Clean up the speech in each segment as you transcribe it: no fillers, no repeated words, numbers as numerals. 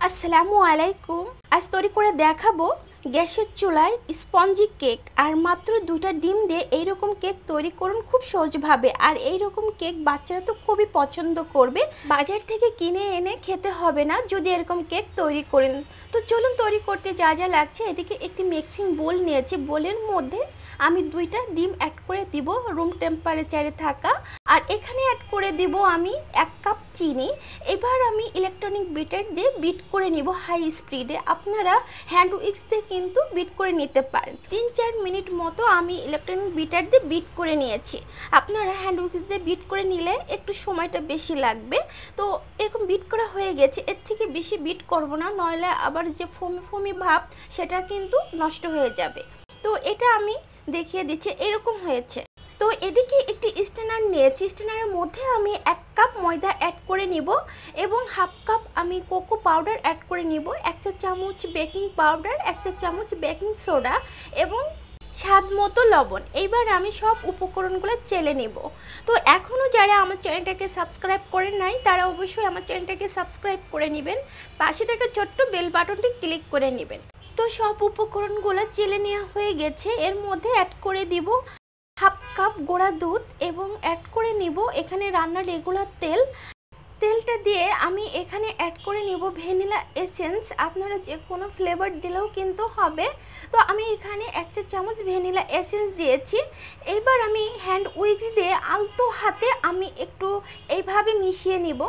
আসসালামু আলাইকুম। আজ তৈরি করে দেখাবো গ্যাসের চুলায় স্পঞ্জি কেক। আর মাত্র 2টা ডিম দিয়ে এইরকম কেক তৈরি করুন খুব সহজভাবে। আর এইরকম কেক বাচ্চারা তো খুবই পছন্দ করবে, বাজার থেকে কিনে এনে খেতে হবে না যদি এরকম কেক তৈরি করেন। তো চলুন তৈরি করতে যা যা লাগছে। এদিকে একটি মিক্সিং বোল নিয়েছি, বোলের মধ্যে আমি 2টা ডিম অ্যাড করে দিব রুম টেম্পারেচারে থাকা। আর এখানে অ্যাড করে দিব আমি 1 কাপ চিনি। এবার আমি ইলেকট্রনিক বিটার দিয়ে বিট করে নিব হাই স্পিডে। আপনারা হ্যান্ড উইক্স দিয়ে কিন্তু বিট করে নিতে পারেন। 3-4 মিনিট মতো আমি ইলেকট্রনিক বিটার দিয়ে বিট করে নিয়েছি। আপনারা হ্যান্ড উইক্স দিয়ে বিট করে নিলে একটু সময়টা বেশি লাগবে। তো এরকম বিট করা হয়ে গেছে, এর থেকে বেশি বিট করব না, নইলে আবার যে ফোমি ফোমি ভাব সেটা কিন্তু নষ্ট হয়ে যাবে। তো এটা আমি দেখিয়ে দিচ্ছি, এরকম হয়েছে। তো এদিকে একটি স্ট্যানার নিয়েছি, স্ট্যানারের মধ্যে আমি 1 কাপ ময়দা অ্যাড করে নিব এবং 1/2 কাপ আমি কোকো পাউডার অ্যাড করে নিব, 1 চা চামচ বেকিং পাউডার, 1 চা চামচ বেকিং সোডা এবং স্বাদ মতো লবণ। এইবার আমি সব উপকরণগুলো চেলে নিব। তো এখনও যারা আমার চ্যানেলটাকে সাবস্ক্রাইব করেন নাই তারা অবশ্যই আমার চ্যানেলটাকে সাবস্ক্রাইব করে নেবেন, পাশে থেকে ছোট্ট বেল বাটনটি ক্লিক করে নেবেন। তো সব উপকরণগুলো চেলে নেওয়া হয়ে গেছে। এর মধ্যে অ্যাড করে দিব 1/2 কাপ গুঁড়া দুধ এবং অ্যাড করে নিব এখানে রান্নার রেগুলার তেলটা দিয়ে আমি এখানে অ্যাড করে নিব ভ্যানিলা এসেন্স। আপনারা যে কোনো ফ্লেভার দিলেও কিন্তু হবে। তো আমি এখানে 1 চা চামচ ভ্যানিলা এসেন্স দিয়েছি। এইবার আমি হ্যান্ড উইক্স দিয়ে আলতো হাতে আমি একটু এইভাবে মিশিয়ে নিব।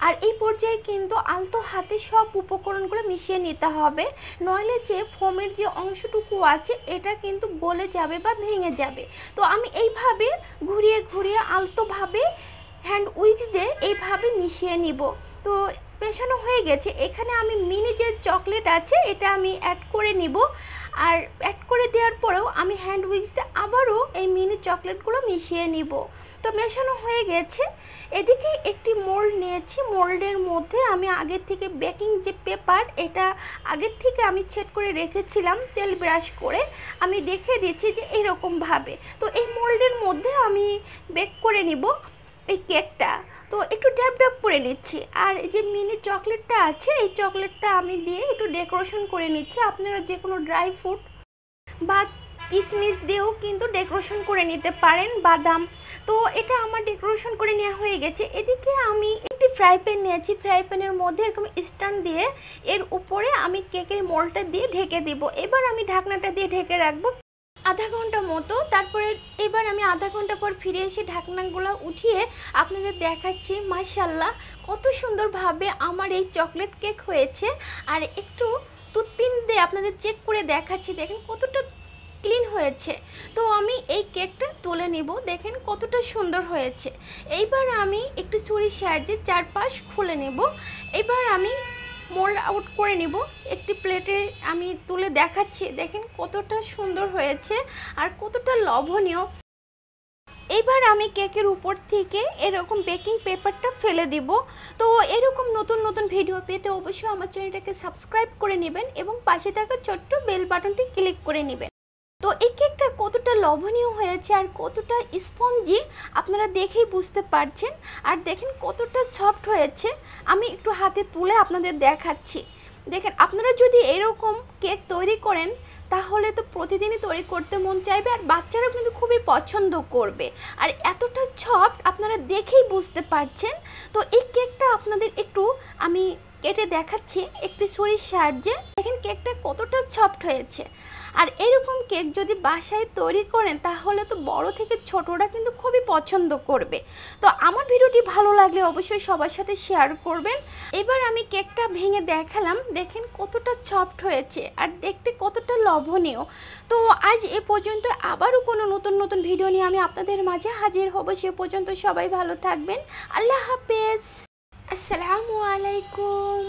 আর এই পর্যায়ে কিন্তু আলতো হাতে সব উপকরণগুলো মিশিয়ে নিতে হবে, নইলে যে ফোমের যে অংশটুকু আছে এটা কিন্তু গলে যাবে বা ভেঙে যাবে। তো আমি এইভাবে ঘুরিয়ে ঘুরিয়ে আলতোভাবে হ্যান্ড উইক্স দিয়ে এইভাবে মিশিয়ে নিব। তো মেশানো হয়ে গেছে। এখানে আমি মিনি যে চকলেট আছে এটা আমি অ্যাড করে নিব। আর অ্যাড করে দেওয়ার পরেও আমি হ্যান্ড উইক্স দিয়ে আবারও এই মিনি চকলেটগুলো মিশিয়ে নিব। তো মেশানো হয়ে গেছে। এদিকে একটি মোল্ড নিয়েছি, মোল্ডের মধ্যে আমি আগের থেকে বেকিং যে পেপার এটা আগের থেকে আমি সেট করে রেখেছিলাম তেল ব্রাশ করে। আমি দেখে দিচ্ছি যে এইরকমভাবে। তো এই মোল্ডের মধ্যে আমি বেক করে নিব এই কেকটা। তো একটু ড্যাব ড্যাব করে নিচ্ছি। আর এই যে মিনি চকলেটটা আছে এই চকলেটটা আমি দিয়ে একটু ডেকোরেশন করে নিচ্ছি। আপনারা যে কোনো ড্রাই ফ্রুট বা কিশমিশ দিয়েও কিন্তু ডেকোরেশন করে নিতে পারেন, বাদাম। তো এটা আমার ডেকোরেশন করে নেওয়া হয়ে গেছে। এদিকে আমি একটি ফ্রাই প্যান নিয়েছি, ফ্রাই প্যানের মধ্যে এরকম স্ট্যান্ড দিয়ে এর উপরে আমি কেকের মোল্ডটা দিয়ে ঢেকে দিব। এবার আমি ঢাকনাটা দিয়ে ঢেকে রাখবো আধা ঘন্টা মতো। তারপরে এবার আমি আধা ঘন্টা পর ফিরে এসে ঢাকনাগুলো উঠিয়ে আপনাদের দেখাচ্ছি মাশাআল্লাহ কত সুন্দরভাবে আমার এই চকলেট কেক হয়েছে। আর একটু টুথপিন দিয়ে আপনাদের চেক করে দেখাচ্ছি, দেখেন কতটা ক্লিন হয়েছে। তো আমি এই কেকটা তুলে নিব, দেখেন কতটা সুন্দর হয়েছে। এইবার আমি একটু ছুরির সাহায্যে চারপাশ খুলে নেব। এবার আমি মোল্ড আউট করে নিব একটি প্লেটে আমি তুলে দেখাচ্ছি, দেখেন কতটা সুন্দর হয়েছে আর কতটা লোভনীয়। এবার আমি কেকের উপর থেকে এরকম বেকিং পেপারটা ফেলে দিব। তো এরকম নতুন নতুন ভিডিও পেতে অবশ্যই আমার চ্যানেলটাকে সাবস্ক্রাইব করে নেবেন এবং পাশে থাকা ছোট্ট বেল বাটনটি ক্লিক করে নেবেন। তো এই কেকটা কতটা লোভনীয় হয়েছে আর কতটা স্পঞ্জি আপনারা দেখেই বুঝতে পারছেন। আর দেখেন কতটা সফট হয়েছে। আমি একটু হাতে তুলে আপনাদের দেখাচ্ছি। দেখেন আপনারা যদি এরকম কেক তৈরি করেন তাহলে তো প্রতিদিনই তৈরি করতে মন চাইবে, আর বাচ্চারাও কিন্তু খুবই পছন্দ করবে। আর এতটা সফট আপনারা দেখেই বুঝতে পারছেন। তো এই কেকটা আপনাদের একটু আমি কেটে দেখাচ্ছি একটি ছুরির সাহায্যে, দেখেন কেকটা কতটা সফট হয়েছে। আর এরকম কেক যদি বাসায় তৈরি করেন তাহলে তো বড় থেকে ছোটরা কিন্তু খুবই পছন্দ করবে। তো আমার ভিডিওটি ভালো লাগলে অবশ্যই সবার সাথে শেয়ার করবেন। এবার আমি কেকটা ভেঙে দেখালাম, দেখেন কতটা সফট হয়েছে আর দেখতে কতটা লোভনীয়। তো আজ এ পর্যন্ত, আবারও কোনো নতুন নতুন ভিডিও নিয়ে আমি আপনাদের মাঝে হাজির হব। সে পর্যন্ত সবাই ভালো থাকবেন। আল্লাহ হাফেজ। আসসালামু আলাইকুম।